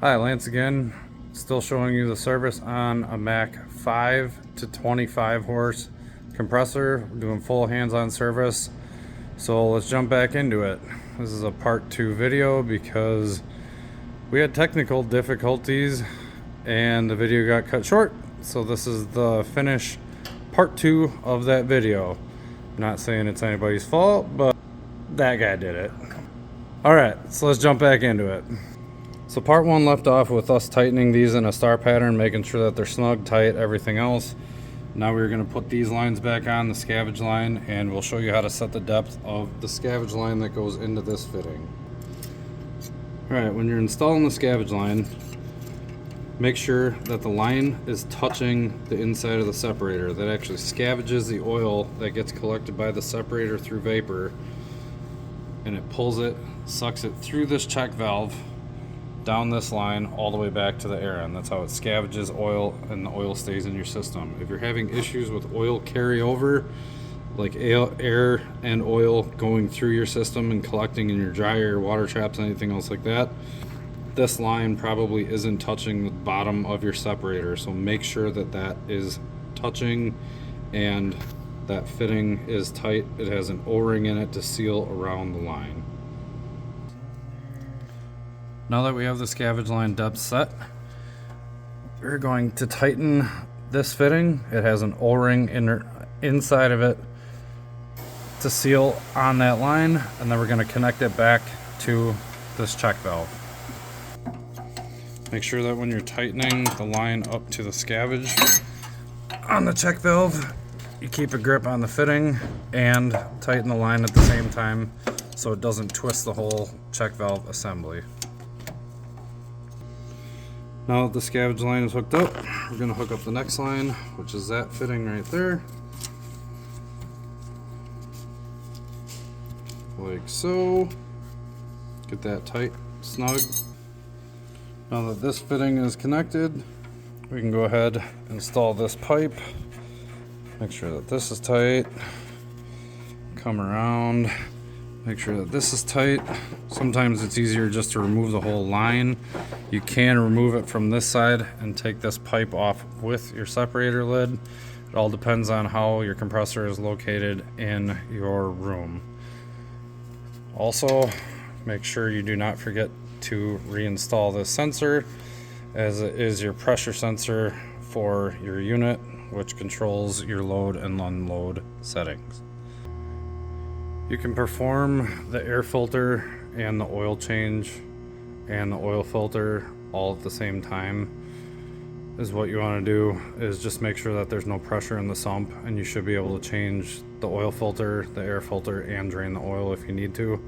Hi, Lance again. Still showing you the service on a Mac 5 to 25 horse compressor. We're doing full hands-on service. So let's jump back into it. This is a part 2 video because we had technical difficulties and the video got cut short. So this is the finish part 2 of that video. I'm not saying it's anybody's fault, but that guy did it. Alright, so let's jump back into it. So part 1 left off with us tightening these in a star pattern, making sure that they're snug, tight, everything else. Now we're going to put these lines back on, the scavenge line, and we'll show you how to set the depth of the scavenge line that goes into this fitting. Alright, when you're installing the scavenge line, make sure that the line is touching the inside of the separator. That actually scavenges the oil that gets collected by the separator through vapor, and it pulls it, sucks it through this check valve, down this line all the way back to the air end. That's how it scavenges oil and the oil stays in your system. If you're having issues with oil carryover, like air and oil going through your system and collecting in your dryer, water traps, anything else like that, this line probably isn't touching the bottom of your separator. So make sure that that is touching and that fitting is tight. It has an O-ring in it to seal around the line. Now that we have the scavenge line depth set, we're going to tighten this fitting. It has an O-ring inside of it to seal on that line, and then we're going to connect it back to this check valve. Make sure that when you're tightening the line up to the scavenge on the check valve, you keep a grip on the fitting and tighten the line at the same time so it doesn't twist the whole check valve assembly. Now that the scavenge line is hooked up, we're going to hook up the next line, which is that fitting right there. Like so. Get that tight, snug. Now that this fitting is connected, we can go ahead and install this pipe. Make sure that this is tight. Come around. Make sure that this is tight. Sometimes it's easier just to remove the whole line. You can remove it from this side and take this pipe off with your separator lid. It all depends on how your compressor is located in your room. Also, make sure you do not forget to reinstall this sensor, as it is your pressure sensor for your unit, which controls your load and unload settings. You can perform the air filter and the oil change and the oil filter all at the same time. Is what you want to do is just make sure that there's no pressure in the sump, and you should be able to change the oil filter, the air filter, and drain the oil if you need to.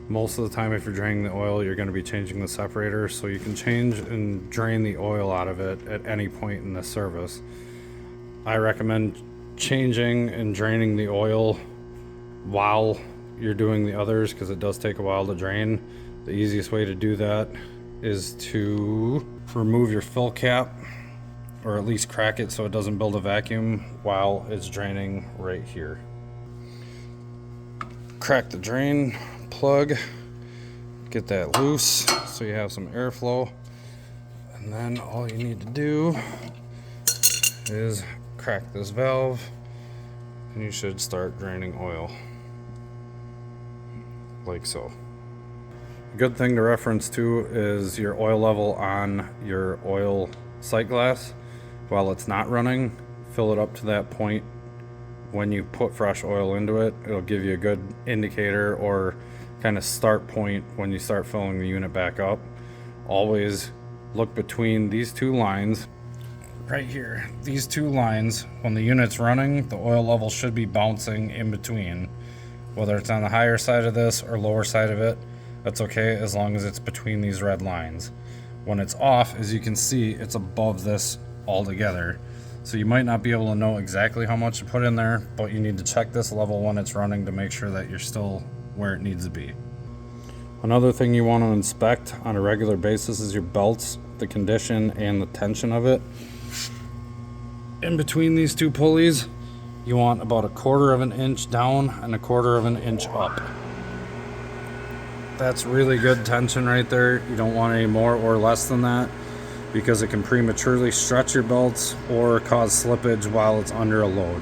Most of the time, if you're draining the oil, you're going to be changing the separator, so you can change and drain the oil out of it at any point in this service. I recommend changing and draining the oil while you're doing the others, because it does take a while to drain. The easiest way to do that is to remove your fill cap, or at least crack it so it doesn't build a vacuum while it's draining right here. Crack the drain plug, get that loose so you have some airflow, and then all you need to do is crack this valve and you should start draining oil like so. A good thing to reference too is your oil level on your oil sight glass. While it's not running, fill it up to that point. When you put fresh oil into it, it'll give you a good indicator or kind of start point when you start filling the unit back up. Always look between these two lines right here. These two lines, when the unit's running, the oil level should be bouncing in between. Whether it's on the higher side of this or lower side of it, that's okay as long as it's between these red lines. When it's off, as you can see, it's above this altogether. So you might not be able to know exactly how much to put in there, but you need to check this level when it's running to make sure that you're still where it needs to be. Another thing you want to inspect on a regular basis is your belts, the condition and the tension of it. In between these two pulleys, you want about 1/4 of an inch down and 1/4 of an inch up. That's really good tension right there. You don't want any more or less than that, because it can prematurely stretch your belts or cause slippage while it's under a load.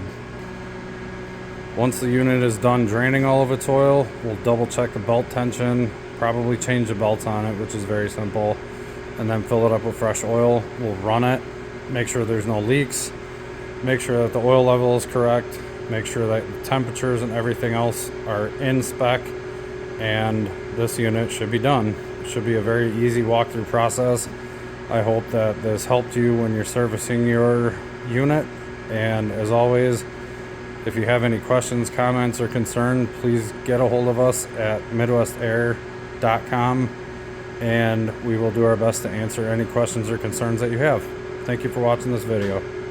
Once the unit is done draining all of its oil, we'll double check the belt tension, probably change the belts on it, which is very simple, and then fill it up with fresh oil. We'll run it, make sure there's no leaks, make sure that the oil level is correct, make sure that the temperatures and everything else are in spec, and this unit should be done. It should be a very easy walkthrough process. I hope that this helped you when you're servicing your unit, and as always, if you have any questions, comments, or concern, please get a hold of us at midwestair.com, and we will do our best to answer any questions or concerns that you have. Thank you for watching this video.